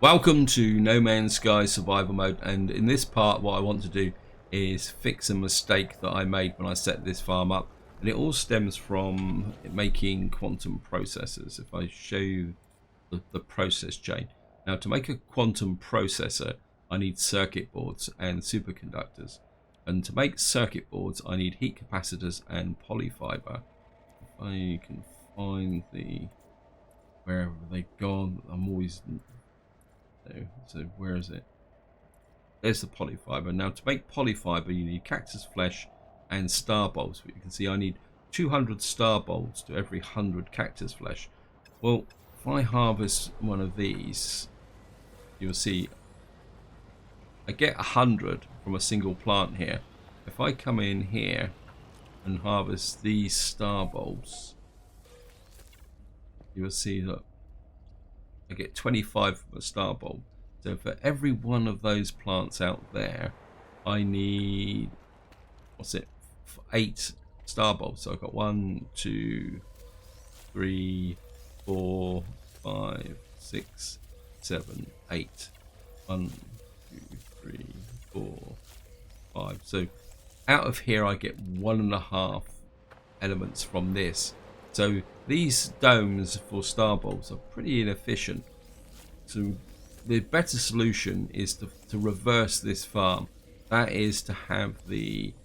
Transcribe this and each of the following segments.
Welcome to No Man's Sky survival mode, and in this part what I want to do is fix a mistake that I made when I set this farm up, and it all stems from making quantum processors. If I show you the process chain. Now, to make a quantum processor I need circuit boards and superconductors, and to make circuit boards I need heat capacitors and polyfiber. If I can find the wherever they've gone, I'm always so where is it? There's the polyfiber. Now, to make polyfiber you need cactus flesh and star bulbs, but you can see I need 200 star bulbs to every 100 cactus flesh. Well, if I harvest one of these, you'll see I get 100 from a single plant here. If I come in here and harvest these star bulbs, you will see that I get 25 from a star bulb. So for every one of those plants out there, I need, what's it, 8 star bulbs. So I've got 1, 2, 3, 4, 5, 6, 7, 8. 1, 2, 3, 4, 5. So out of here I get 1.5 elements from this. So these domes for star bulbs are pretty inefficient. So the better solution is to reverse this farm. That is to have the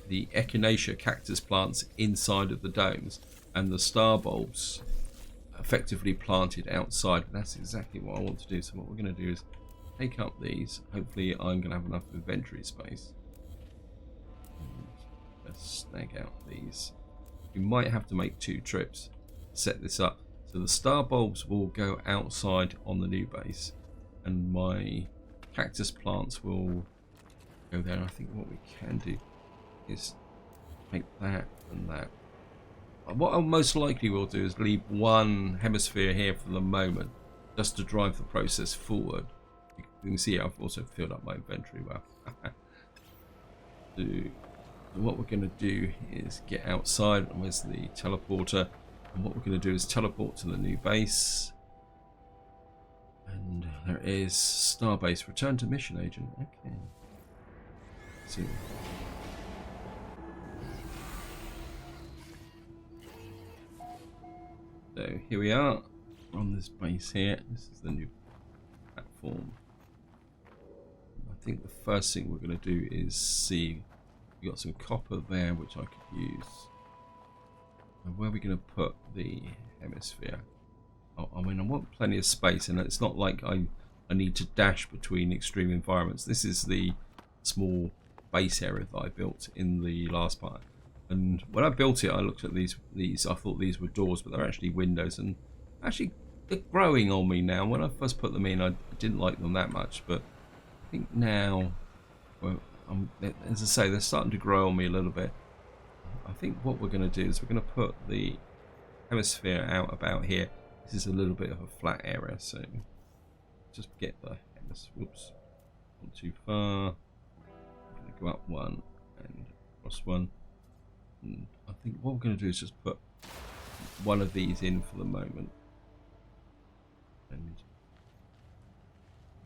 echinacea cactus plants inside of the domes and the star bulbs effectively planted outside. That's exactly what I want to do. So what we're going to do is take up these. Hopefully I'm going to have enough inventory space. And let's snag out these. We might have to make 2 trips to set this up. So the star bulbs will go outside on the new base, and my cactus plants will go there. I think what we can do is make that and that. What I most likely will do is leave one hemisphere here for the moment, just to drive the process forward. You can see I've also filled up my inventory well. So what we're going to do is get outside, and where's the teleporter, and what we're going to do is teleport to the new base, and there is Starbase. Return to mission agent. Okay, so here we are on this base here. This is the new platform. I think the first thing we're going to do is see. We got some copper there which I could use. And where are we going to put the hemisphere? I mean, I want plenty of space, and it's not like I need to dash between extreme environments. This is the small base area that I built in the last part. And when I built it, I looked at these. I thought these were doors, but they're actually windows, and actually they're growing on me now. When I first put them in, I didn't like them that much, but I think now, well, as I say, they're starting to grow on me a little bit. I think what we're going to do is we're going to put the hemisphere out about here. This is a little bit of a flat area, so just get the hemisphere. Whoops, not too far. I'm going to go up 1 and across 1. And I think what we're going to do is just put one of these in for the moment, and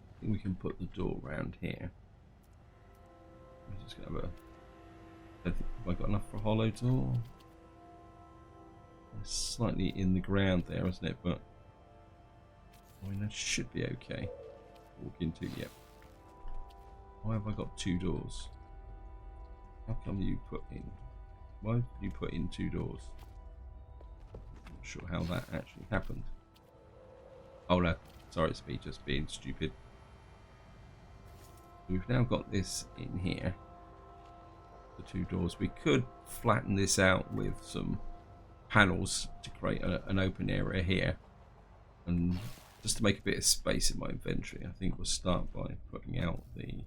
I think we can put the door around here. I'm just going to have have I got enough for a hollow door? It's slightly in the ground there, isn't it? But I mean, that should be okay. Walk into, yep. Why have I got 2 doors? How come you put in? Why did you put in 2 doors? I'm not sure how that actually happened. Oh no, sorry, it's me just being stupid. We've now got this in here. The 2 doors. We could flatten this out with some panels to create an open area here, and just to make a bit of space in my inventory. I think we'll start by putting out the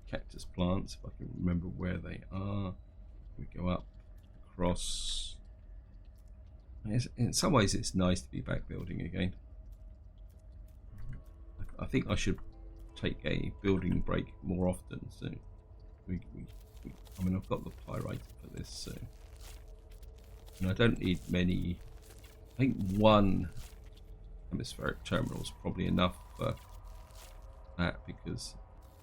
cactus plants, if I can remember where they are. We go up, across. In some ways it's nice to be back building again. I think I should take a building break more often, so I mean, I've got the pyrite for this, so, and I don't need many. I think 1 hemispheric terminal is probably enough for that, because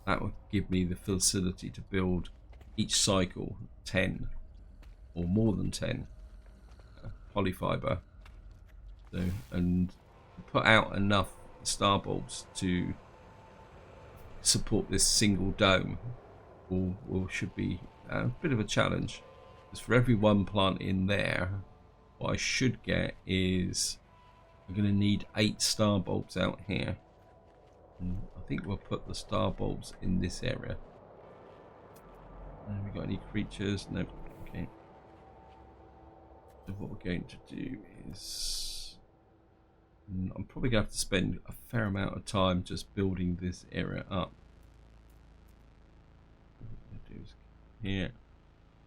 that would give me the facility to build each cycle 10 or more than 10 polyfiber, so, and put out enough star bulbs to support this single dome should be a bit of a challenge, because for every one plant in there, what I should get is I'm going to need 8 star bulbs out here, and I think we'll put the star bulbs in this area. Have we got any creatures? No. Okay. So what we're going to do is, I'm probably going to have to spend a fair amount of time just building this area up. What I'm going to do is here,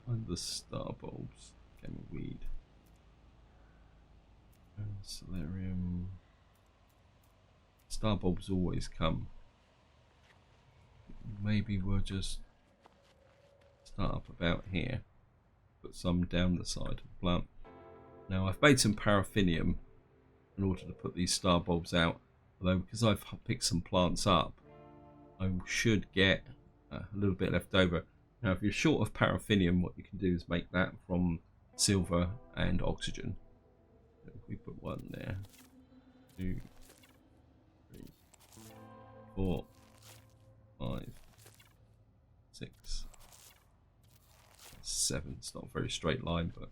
find the star bulbs, gamma weed, solarium. Star bulbs always come. Maybe we'll just start up about here, put some down the side of the plant. Now I've made some paraffinium in order to put these star bulbs out, although because I've picked some plants up, I should get a little bit left over. Now if you're short of paraffinium, what you can do is make that from silver and oxygen. So if we put 1 there, 2, 3, 4, 5, 6, 7. It's not a very straight line, but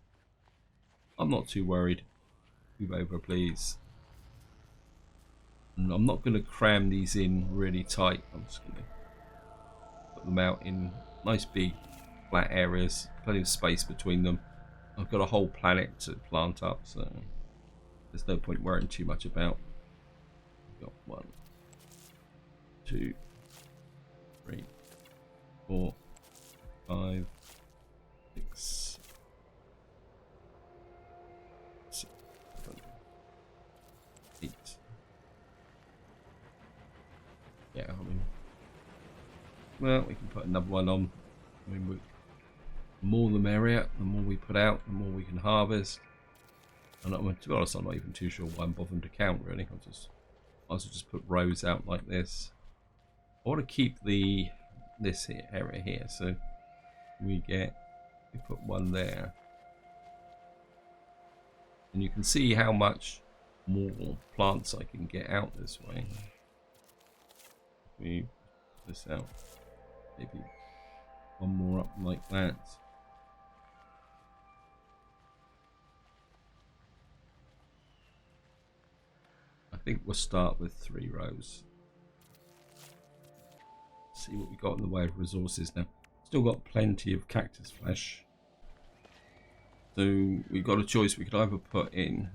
I'm not too worried. Move over, please. And I'm not going to cram these in really tight. I'm just going to put them out in nice big flat areas, plenty of space between them. I've got a whole planet to plant up, so there's no point worrying too much about. We've got 1, 2, 3, 4, 5, 6, 7, 8. Yeah, I mean, well, we can put another one on. I mean, the more the merrier. The more we put out, the more we can harvest. And to be honest, I'm not even too sure why I'm bothering to count, really. I'll just put rows out like this. I want to keep this here area here, so we put 1 there, and you can see how much more plants I can get out this way. We put this out, maybe 1 more up like that. I think we'll start with 3 rows. See what we got in the way of resources now. Still got plenty of cactus flesh, so we've got a choice. We could either put in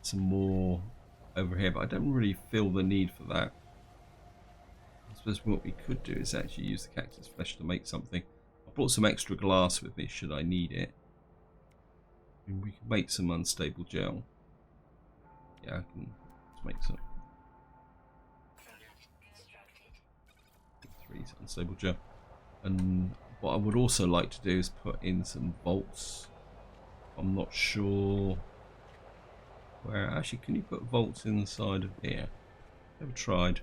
some more over here, but I don't really feel the need for that. I suppose what we could do is actually use the cactus flesh to make something. I brought some extra glass with me should I need it. And we can make some unstable gel. Yeah, I can make some. 3 unstable gel. And what I would also like to do is put in some volts. I'm not sure where. Actually, can you put volts inside of here? Never tried.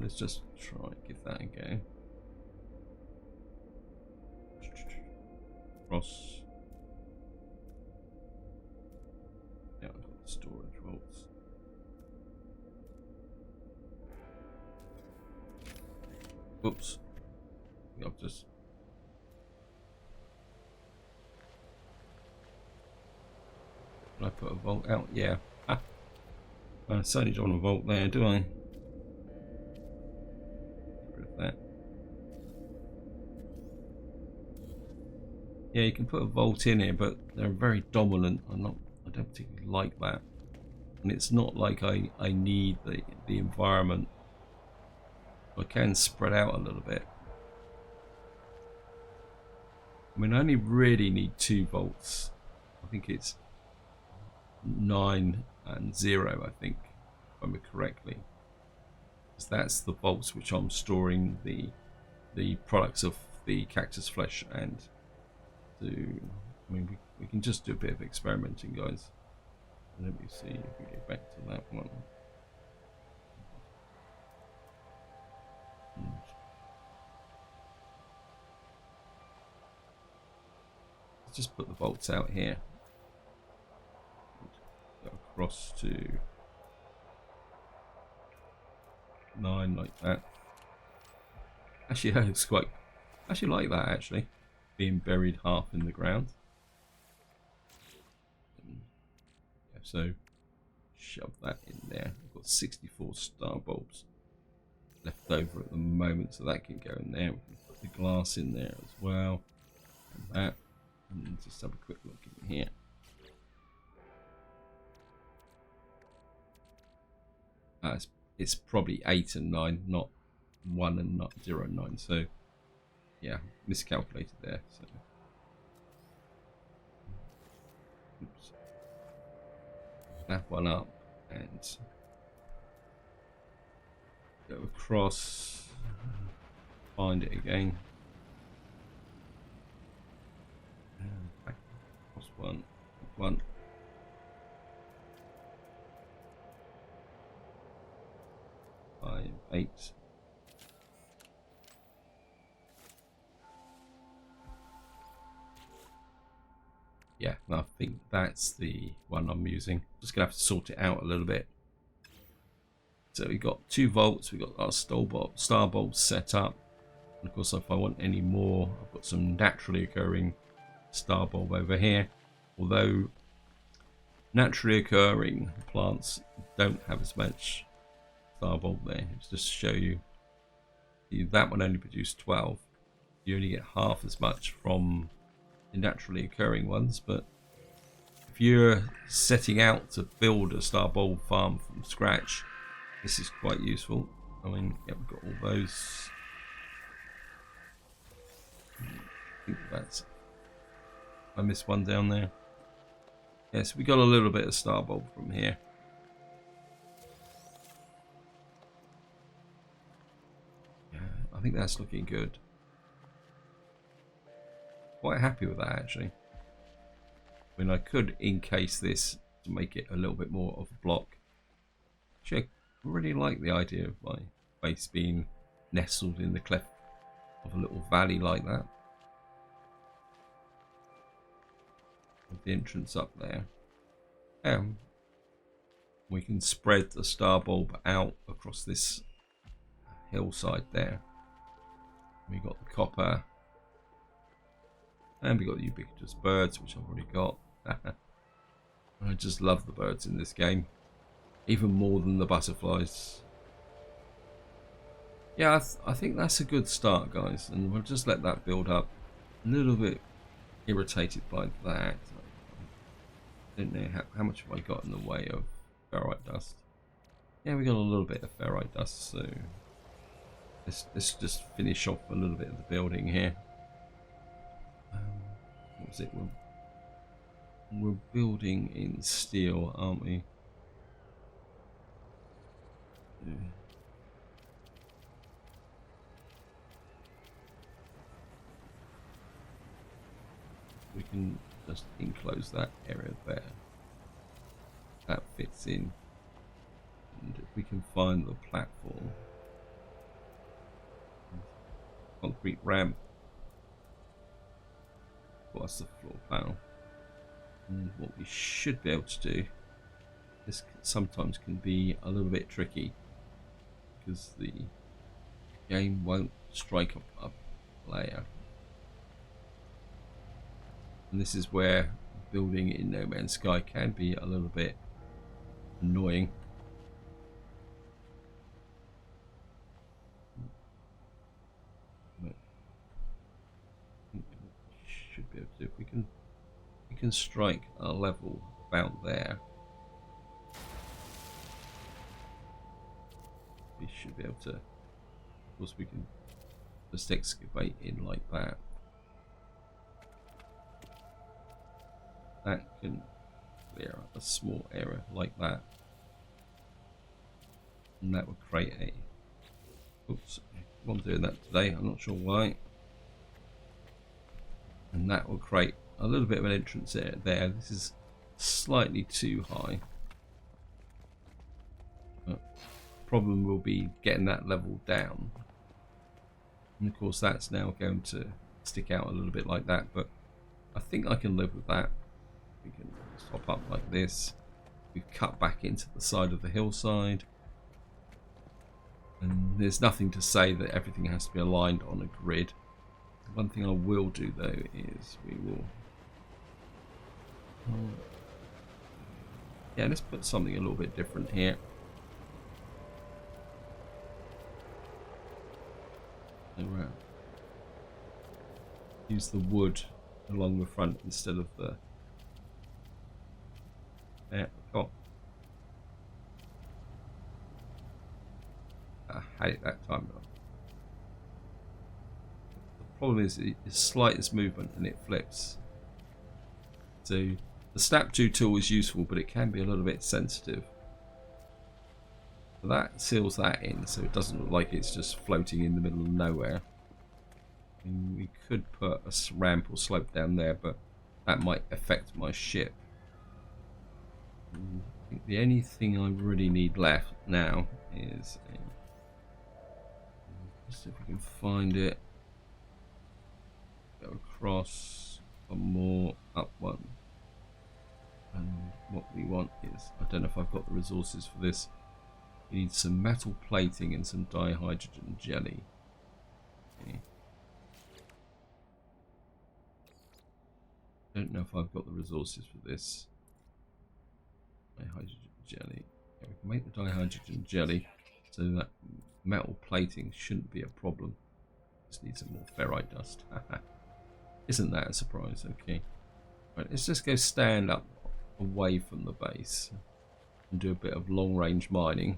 Let's just try and give that a go. Cross. Yeah, I've got the storage volts. Oops. I've just. Can I put a volt out? Yeah. Ah. I certainly don't want a volt there, do I? Get rid of that. Yeah, you can put a volt in here, but they're very dominant. I don't particularly like that. And it's not like I need the environment. I can spread out a little bit. I mean, I only really need 2 volts. I think it's 9 and 0, I think, if I remember correctly. Because that's the volts which I'm storing the products of the cactus flesh and I mean, we can just do a bit of experimenting, guys. Let me see if we get back to that one. just put the bolts out here. Go across to 9 like that. Actually, that looks quite. Actually, like that actually, being buried half in the ground. Yeah, so shove that in there. I've got 64 star bulbs left over at the moment, so that can go in there. We can put the glass in there as well, and that, and just have a quick look in here. It's probably 8 and 9, not 1 and not 0 and 9. So yeah, miscalculated there. So oops. That one up and go across, find it again. Back across one. 5, 8. Yeah, I think that's the one I'm using. Just gonna have to sort it out a little bit. So we've got 2 volts, we've got our star bulbs set up. And of course, if I want any more, I've got some naturally occurring star bulb over here. Although naturally occurring plants don't have as much star bulb there. It's just to show you, that one only produced 12. You only get half as much from the naturally occurring ones. But if you're setting out to build a star bulb farm from scratch, this is quite useful. I mean, yeah, we've got all those. I think that's. I missed one down there. Yes, we got a little bit of star bulb from here. Yeah, I think that's looking good. Quite happy with that actually. I mean, I could encase this to make it a little bit more of a block. Actually, I really like the idea of my base being nestled in the cleft of a little valley like that. With the entrance up there. We can spread the star bulb out across this hillside there. We got the copper. And we got the ubiquitous birds, which I've already got. I just love the birds in this game. Even more than the butterflies. Yeah, I think that's a good start, guys. And we'll just let that build up. A little bit irritated by that. I don't know how much have I got in the way of ferrite dust. Yeah, we got a little bit of ferrite dust, so let's just finish off a little bit of the building here. What was it? We're building in steel, aren't we? Yeah. We can just enclose that area there. That fits in. And if we can find the platform, concrete ramp, plus the floor panel. And what we should be able to do, this sometimes can be a little bit tricky because the game won't strike up a layer. And this is where building in No Man's Sky can be a little bit annoying. But I think we should be able to, if we can strike a level about there. We should be able to, of course we can just excavate in like that. That can clear up a small area like that. And that would create a, oops, I'm doing that today, I'm not sure why. And that will create a little bit of an entrance there. This is slightly too high. But the problem will be getting that level down. And of course that's now going to stick out a little bit like that, but I think I can live with that. We can swap up like this. We've cut back into the side of the hillside. And there's nothing to say that everything has to be aligned on a grid. One thing I will do though is we will... yeah, let's put something a little bit different here. So, use the wood along the front instead of the... yeah, got... I had it that time. The problem is the slightest movement and it flips. So the snap to tool is useful, but it can be a little bit sensitive. So that seals that in, so it doesn't look like it's just floating in the middle of nowhere. And we could put a ramp or slope down there, but that might affect my ship. And I think the only thing I really need left now is let's see if we can find it. Go across one more, up one. And what we want is, I don't know if I've got the resources for this. We need some metal plating and some dihydrogen jelly. Okay. Don't know if I've got the resources for this. Dihydrogen jelly. Okay, we can make the dihydrogen jelly so that metal plating shouldn't be a problem. Just need some more ferrite dust. Isn't that a surprise? Okay. Right, let's just go stand up away from the base and do a bit of long range mining.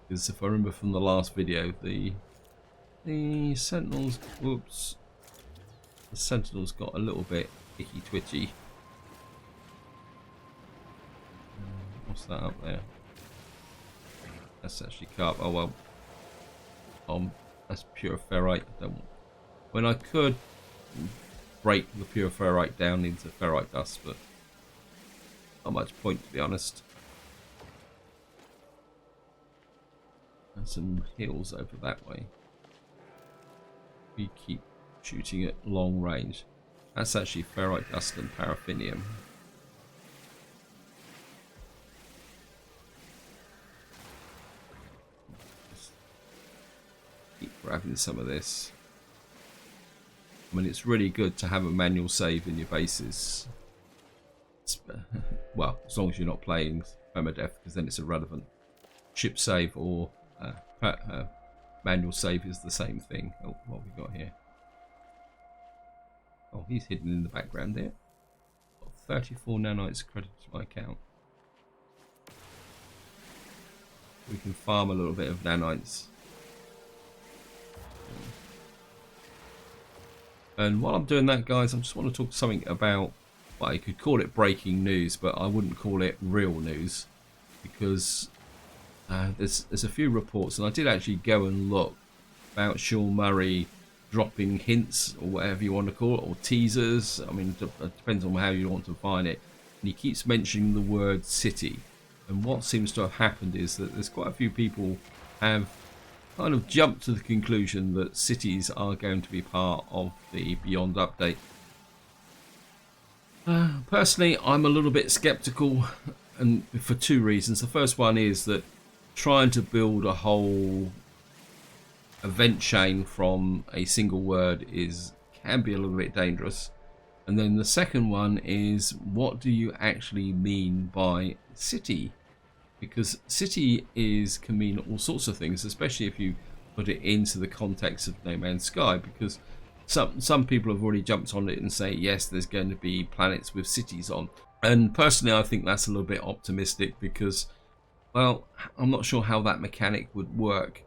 Because if I remember from the last video, the sentinels, whoops, the sentinels got a little bit icky twitchy. What's that up there? That's actually carp. Oh well. That's pure ferrite. When I could break the pure ferrite down into ferrite dust, but not much point to be honest. And some hills over that way. We keep shooting at long range. That's actually ferrite dust and paraffinium. Just keep grabbing some of this. I mean, it's really good to have a manual save in your bases. Well, as long as you're not playing permadeath, because then it's irrelevant. Ship save or manual save is the same thing. Oh, what have we got here? Oh, he's hidden in the background there. Got 34 nanites credited to my account. We can farm a little bit of nanites. And while I'm doing that, guys, I just want to talk something about, well, you could call it breaking news, but I wouldn't call it real news, because there's a few reports, and I did actually go and look about Sean Murray dropping hints, or whatever you want to call it, or teasers. I mean, it depends on how you want to define it. And he keeps mentioning the word city. And what seems to have happened is that there's quite a few people have kind of jumped to the conclusion that cities are going to be part of the Beyond update. Personally, I'm a little bit skeptical, and for two reasons. The first one is that trying to build a whole event chain from a single word can be a little bit dangerous. And then the second one is, what do you actually mean by city? Because city can mean all sorts of things, especially if you put it into the context of No Man's Sky, because some people have already jumped on it and say, yes, there's going to be planets with cities on. And personally, I think that's a little bit optimistic, because, well, I'm not sure how that mechanic would work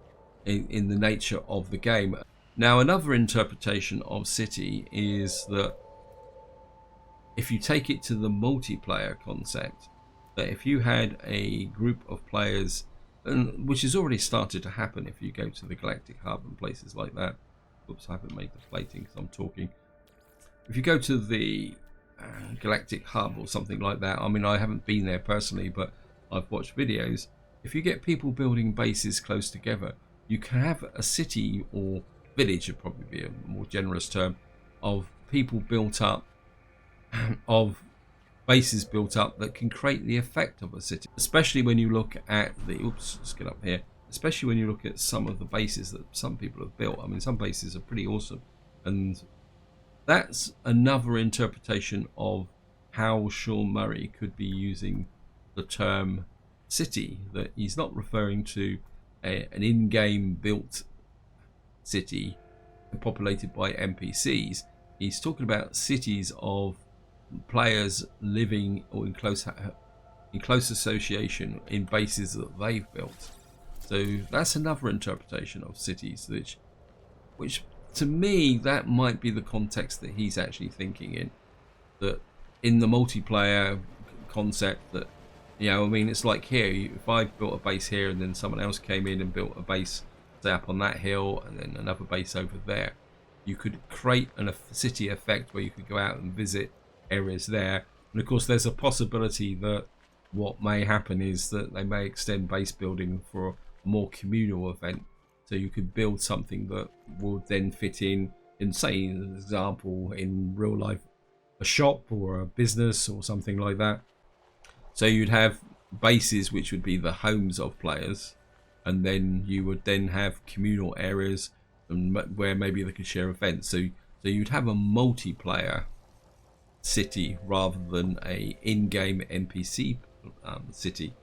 in the nature of the game. Now, another interpretation of city is that if you take it to the multiplayer concept, that if you had a group of players, and which has already started to happen if you go to the Galactic Hub and places like that. Oops, I haven't made the plating because I'm talking. If you go to the Galactic Hub or something like that, I mean, I haven't been there personally, but I've watched videos. If you get people building bases close together, you can have a city, or village would probably be a more generous term, of people built up of bases built up that can create the effect of a city, especially when you look at the let's get up here, especially when you look at some of the bases that some people have built. I mean, some bases are pretty awesome, and that's another interpretation of how Sean Murray could be using the term city, that he's not referring to an in-game built city populated by NPCs. He's talking about cities of players living or in close association in bases that they've built. So that's another interpretation of cities, which to me that might be the context that he's actually thinking in. That in the multiplayer concept, that I mean, it's like here, if I built a base here and then someone else came in and built a base say up on that hill and then another base over there, you could create a city effect where you could go out and visit areas there. And of course there's a possibility that what may happen is that they may extend base building for a more communal event, so you could build something that would then fit in say, an example, in real life, a shop or a business or something like that. So you'd have bases which would be the homes of players, and then you would then have communal areas and where maybe they could share events. So you'd have a multiplayer city rather than a in-game NPC city.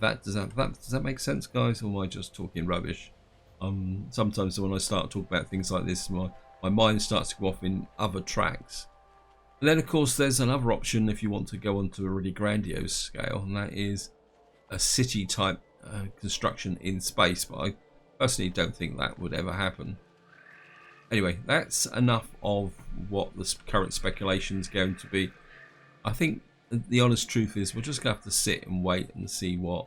Does that make sense, guys, or am I just talking rubbish? Sometimes when I start talking about things like this, my mind starts to go off in other tracks. And then of course there's another option if you want to go onto a really grandiose scale, and that is a city type construction in space, but I personally don't think that would ever happen. Anyway, that's enough of what the current speculation is going to be. I think the honest truth is we're just going to have to sit and wait and see what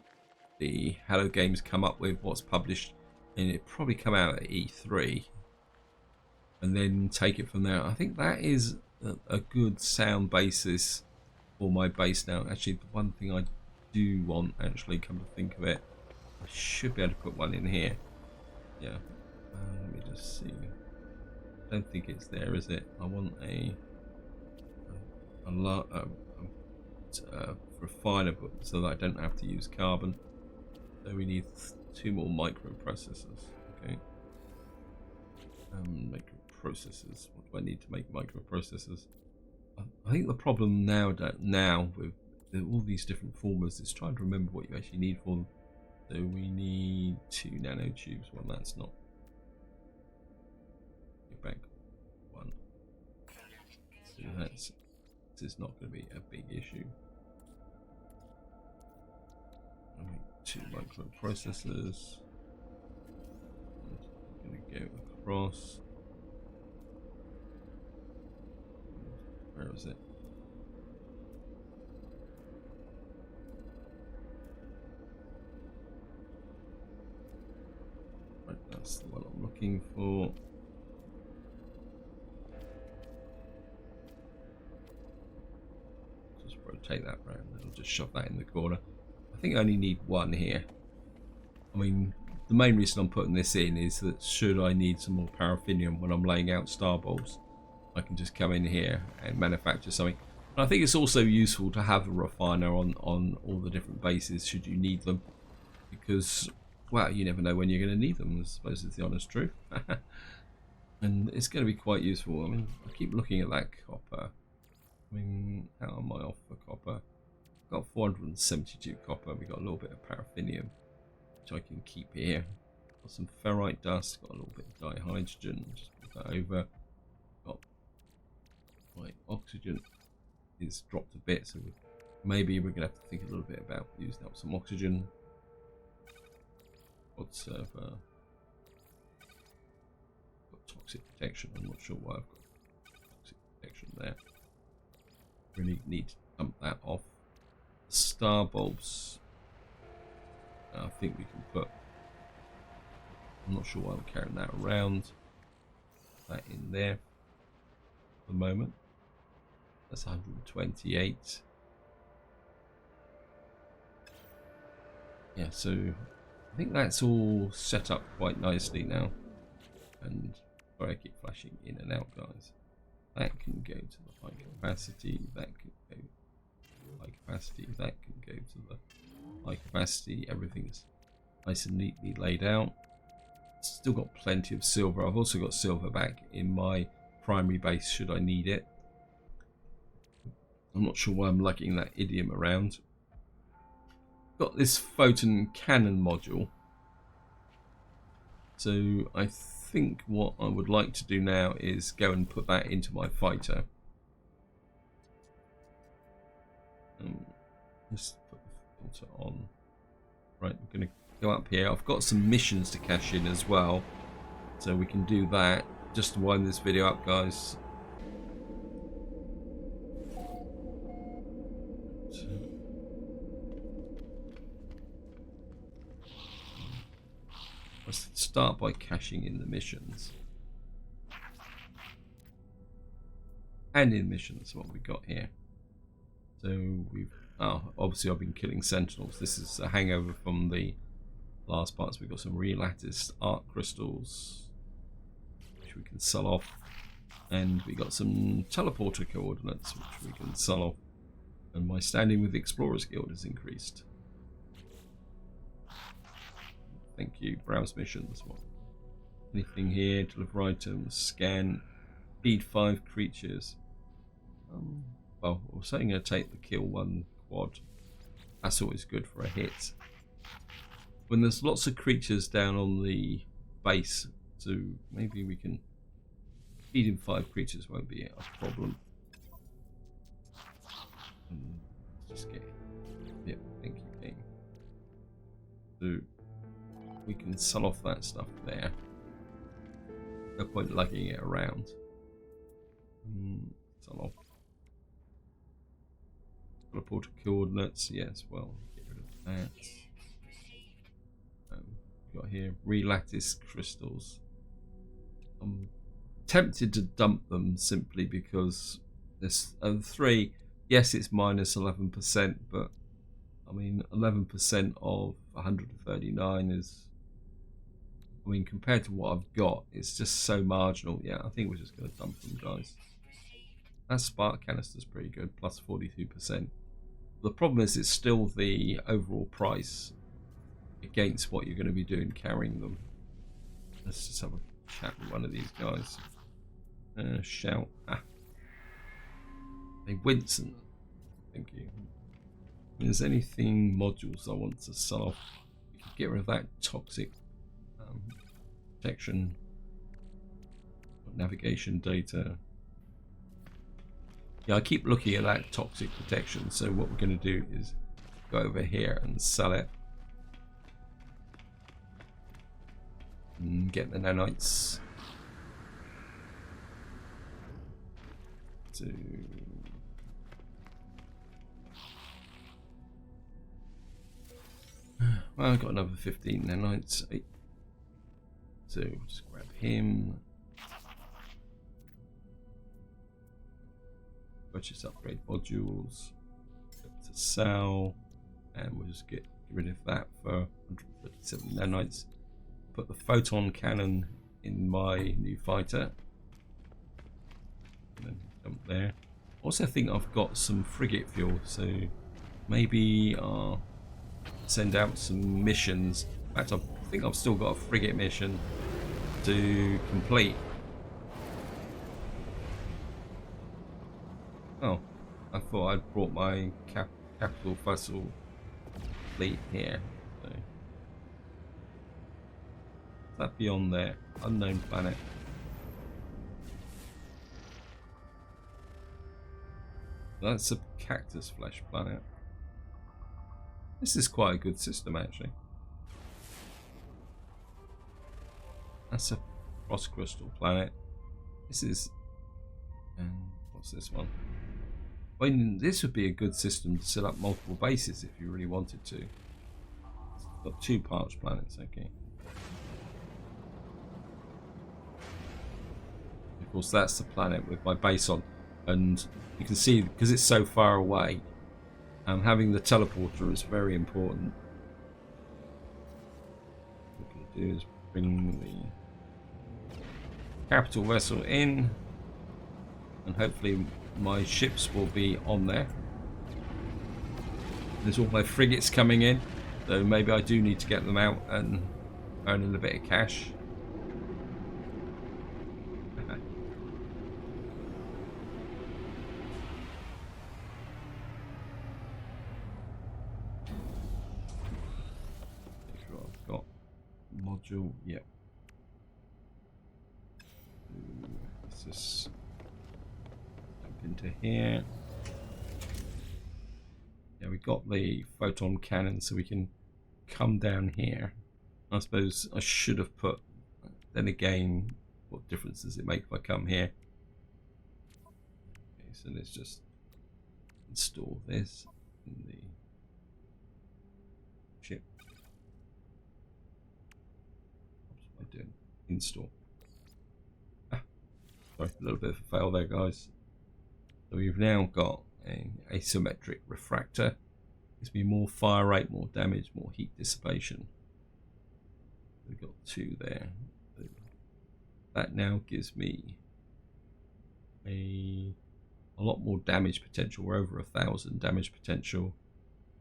the Hello Games come up with, what's published, and it'll probably come out at E3, and then take it from there. I think that is a good sound basis for my base now. Actually, the one thing I do want, actually, come to think of it, I should be able to put one in here. Yeah, let me just see. I don't think it's there, is it? I want a refiner, so that I don't have to use carbon. So we need 2 more microprocessors. Okay. Microprocessors. What do I need to make microprocessors? I think the problem now with all these different formulas is trying to remember what you actually need for them. So we need 2 nanotubes. Well, that's not. Get back 1. So this is not going to be a big issue. I'll make 2 microprocessors. I'm going to go across. Where is it? Right, that's the one I'm looking for. Just rotate that round and I'll just shove that in the corner. I think I only need 1 here. I mean, the main reason I'm putting this in is that should I need some more paraffinium when I'm laying out star bulbs, I can just come in here and manufacture something. And I think it's also useful to have a refiner on all the different bases should you need them, because, well, you never know when you're going to need them, I suppose is the honest truth. And it's going to be quite useful. I mean, I keep looking at that copper. I mean, how am I off for copper? I've got 472 copper. We've got a little bit of paraffinium, which I can keep here. Got some ferrite dust, got a little bit of dihydrogen, just put that over. Got my oxygen is dropped a bit, so maybe we're going to have to think a little bit about using up some oxygen. Got server. Got toxic protection. I'm not sure why I've got toxic protection there. Really need to dump that off. Star bulbs. I think we can put. I'm not sure why we're carrying that around. Put that in there for the moment. That's 128. Yeah, so I think that's all set up quite nicely now. And sorry, I keep flashing in and out, guys. That can go to the high capacity. That can go to the high capacity. That can go to the high capacity. Everything's nice and neatly laid out. Still got plenty of silver. I've also got silver back in my primary base should I need it. I'm not sure why I'm lugging that idiom around. Got this photon cannon module. So I think what I would like to do now is go and put that into my fighter. Just put the filter on. Right, we're going to go up here. I've got some missions to cash in as well, so we can do that. Just to wind this video up, guys. Let's start by cashing in the missions. And in missions, what we got here. So we've obviously I've been killing sentinels. This is a hangover from the last parts. We've got some relatticed arc crystals, which we can sell off, and we got some teleporter coordinates, which we can sell off. And my standing with the Explorers Guild has increased. Thank you. Browse missions. What? Anything here? Deliver items. Scan. Feed 5 creatures. Well, we're saying going to take the kill 1 quad. That's always good for a hit. When there's lots of creatures down on the base, so maybe we can feeding 5 creatures won't be a problem. Just get thank you, game. So we can sell off that stuff there. No point lugging it around. Sell off. Teleporter coordinates, yes, well, get rid of that. We've got here relattice crystals. I'm tempted to dump them simply because there's 3. Yes, it's minus 11%, but I mean 11% of 139 is, I mean, compared to what I've got, it's just so marginal. Yeah, I think we're just going to dump them, guys. That spark canister's pretty good, plus 42%. The problem is it's still the overall price against what you're going to be doing carrying them. Let's just have a chat with one of these guys. Shout. Hey, Winston. Thank you. If there's anything modules I want to sell off, we could get rid of that toxic protection, navigation data. Yeah, I keep looking at that toxic protection, so what we're going to do is go over here and sell it. And get the nanites. So well, I've got another 15 nanites. So we'll just grab him. Purchase upgrade modules. To sell. And we'll just get rid of that for 137 nanites. Put the photon cannon in my new fighter. And then jump there. Also, I think I've got some frigate fuel, so maybe I'll send out some missions. In fact, I think I've still got a frigate mission to complete. Oh, I thought I'd brought my capital vessel fleet here. So. Is that beyond there? Unknown planet. That's a cactus flesh planet. This is quite a good system, actually. That's a frost crystal planet. This is... what's this one? I mean, this would be a good system to set up multiple bases if you really wanted to. It's got 2 parched planets, okay. Of course, that's the planet with my base on. And you can see, because it's so far away, having the teleporter is very important. What we can do is bring the capital vessel in. and hopefully my ships will be on there. There's all my frigates coming in, so maybe I do need to get them out and earn a bit of cash. I've got module, yep. Let's just jump into here. Yeah, we got the photon cannon, so we can come down here. I suppose I should have put, then again, what difference does it make if I come here? Okay, so let's just install this in the ship. What am I doing? Install. Ah, sorry, a little bit of a fail there, guys. So we've now got an asymmetric refractor. Gives me more fire rate, more damage, more heat dissipation. We've got 2 there. That now gives me a lot more damage potential. We're over 1,000 damage potential.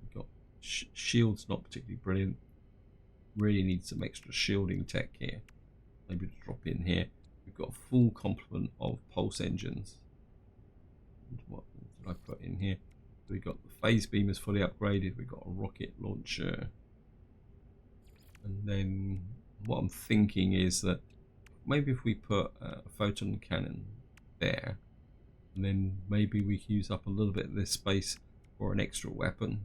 We've got shields, not particularly brilliant. Really need some extra shielding tech here. Maybe to drop in here. We've got a full complement of pulse engines. And what did I put in here? We've got the phase beam is fully upgraded. We've got a rocket launcher. And then what I'm thinking is that maybe if we put a photon cannon there, and then maybe we can use up a little bit of this space for an extra weapon.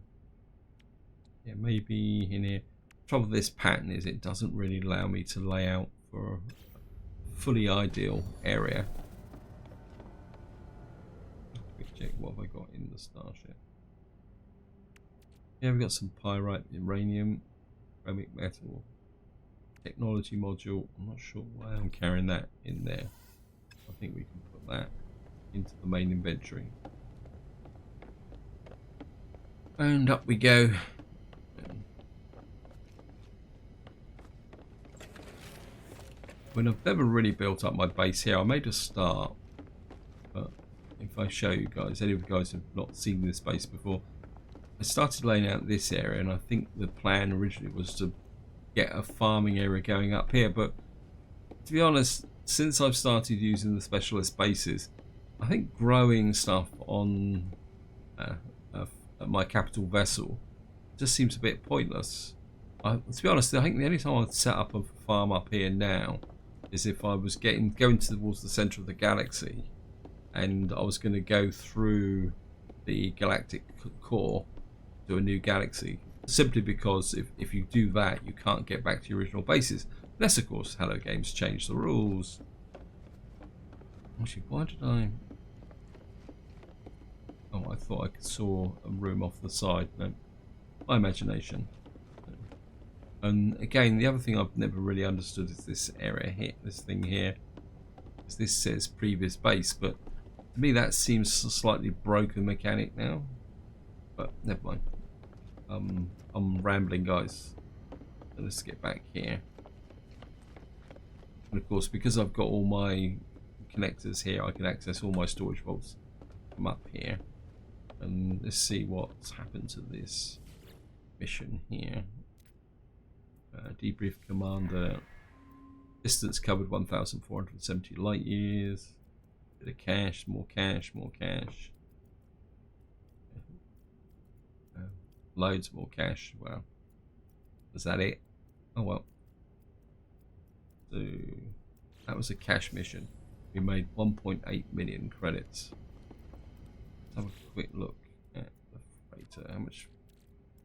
Yeah, maybe in here. The trouble with this pattern is it doesn't really allow me to lay out for a fully ideal area. Check what have I got in the starship. Yeah, we've got some pyrite, uranium, ceramic metal, technology module. I'm not sure why I'm carrying that in there. I think we can put that into the main inventory. And up we go. When I've never really built up my base here, I made a start, but if I show you guys, any of you guys have not seen this base before, I started laying out this area, and I think the plan originally was to get a farming area going up here, but to be honest, since I've started using the specialist bases, I think growing stuff on my capital vessel just seems a bit pointless. To be honest, I think the only time I'd set up a farm up here now is if I was going towards the center of the galaxy, and I was going to go through the galactic core to a new galaxy, simply because if you do that, you can't get back to your original bases, unless of course Hello Games changed the rules. Actually, why did I... Oh, I thought I saw a room off the side. No, my imagination. And again, the other thing I've never really understood is this area here, this thing here. Because this says previous base, but to me that seems a slightly broken mechanic now. But never mind. I'm rambling, guys. So let's get back here. And of course, because I've got all my connectors here, I can access all my storage vaults from up here. And let's see what's happened to this mission here. Debrief commander. Distance covered 1,470 light years. Bit of cash, more cash, more cash. Loads more cash. Wow. Was that it? Oh well. So that was a cash mission. We made 1.8 million credits. Let's have a quick look at the freighter. How much?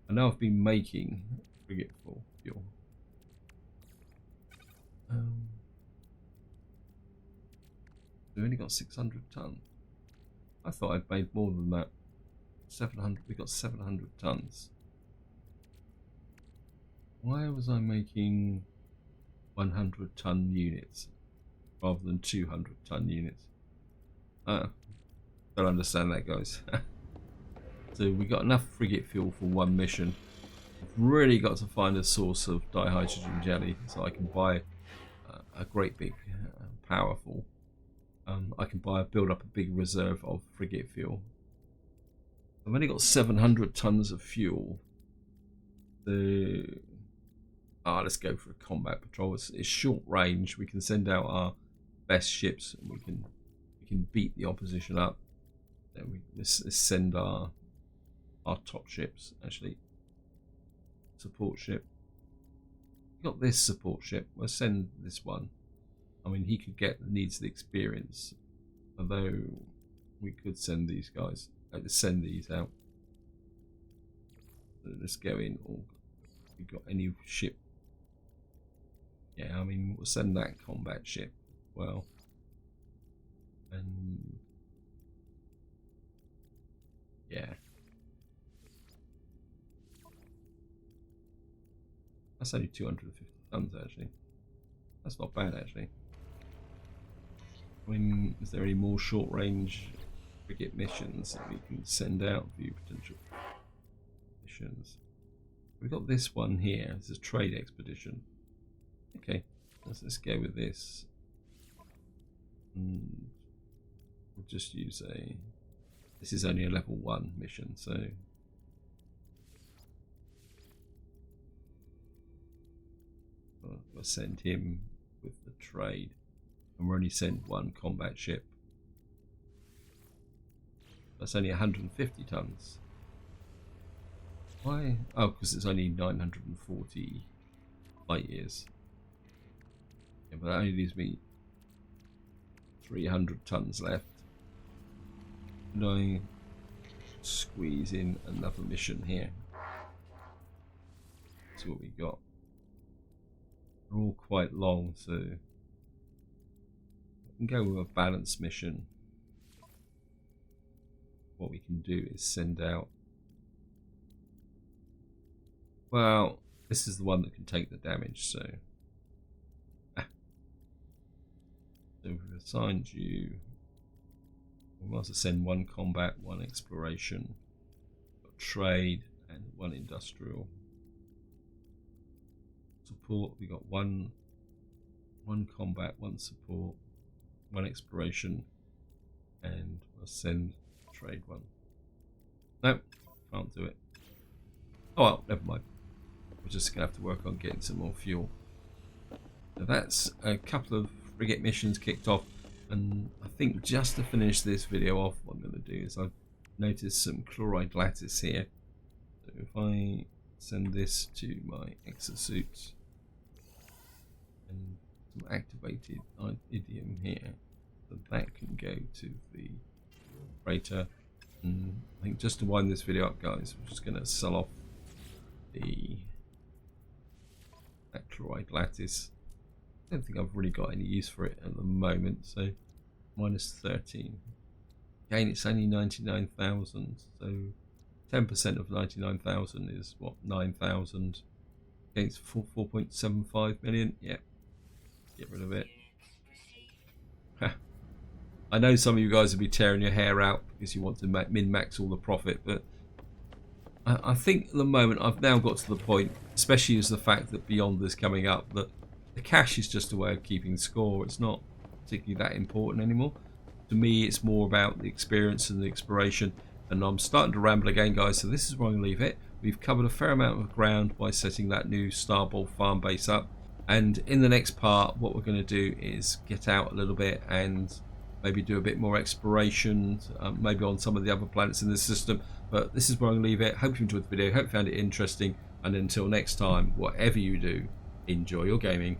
I know I've been making frigate full fuel. We only got 600 tons. I thought I'd made more than that. 700. We got 700 tons. Why was I making 100-ton units rather than 200-ton units? Don't understand that, guys. So we got enough frigate fuel for one mission. We've really got to find a source of dihydrogen jelly so I can buy a great big powerful I can build up a big reserve of frigate fuel. I've only got 700 tons of fuel. Let's go for a combat patrol. It's short range. We can send out our best ships, and we can beat the opposition up. Then let's send our top ships. Actually, support ship. We've got this support ship. We'll send this one. I mean, he needs the experience. Although we could send these guys. Let's send these out. Let's go in. Or we got any ship? Yeah, I mean, we'll send that combat ship. Well, and yeah, that's only 250 tons actually. That's not bad actually. I mean, is there any more short range frigate missions that we can send out? View potential missions. We've got this one here. This is a trade expedition. Okay, let's go with this. And we'll just use this is only a level 1 mission, so we'll send him with the trade, and we'll only send 1 combat ship. That's only 150 tons. Why? Oh, because it's only 940 light years. Yeah, but that only leaves me 300 tons left. And I squeeze in another mission here. See what we got. They're all quite long, so I can go with a balanced mission. What we can do is send out. Well, this is the one that can take the damage, so. So we've assigned you. We must send 1 combat, 1 exploration, trade, and 1 industrial. Support, we got one combat, 1 support, 1 exploration, and we'll send trade 1. No, can't do it. Oh well, never mind. We're just gonna have to work on getting some more fuel. So that's a couple of frigate missions kicked off, and I think just to finish this video off, what I'm going to do is I've noticed some chloride lattice here. So if I send this to my exosuit and some activated idiom here, then that can go to the freighter. And I think just to wind this video up, guys, we're just going to sell off that chloride lattice. I don't think I've really got any use for it at the moment, so minus 13. Again, it's only 99,000, so 10% of 99,000 is what, 9,000 against 4.75 million. Yeah, get rid of it. I know some of you guys will be tearing your hair out because you want to min-max all the profit, but I think at the moment I've now got to the point, especially as the fact that Beyond is coming up, that the cash is just a way of keeping score. It's not particularly that important anymore. To me, it's more about the experience and the exploration. And I'm starting to ramble again, guys, so this is where I'm going to leave it. We've covered a fair amount of ground by setting that new Starball farm base up. And in the next part, what we're going to do is get out a little bit and maybe do a bit more exploration, maybe on some of the other planets in the system. But this is where I'm going to leave it. Hope you enjoyed the video. Hope you found it interesting. And until next time, whatever you do, enjoy your gaming.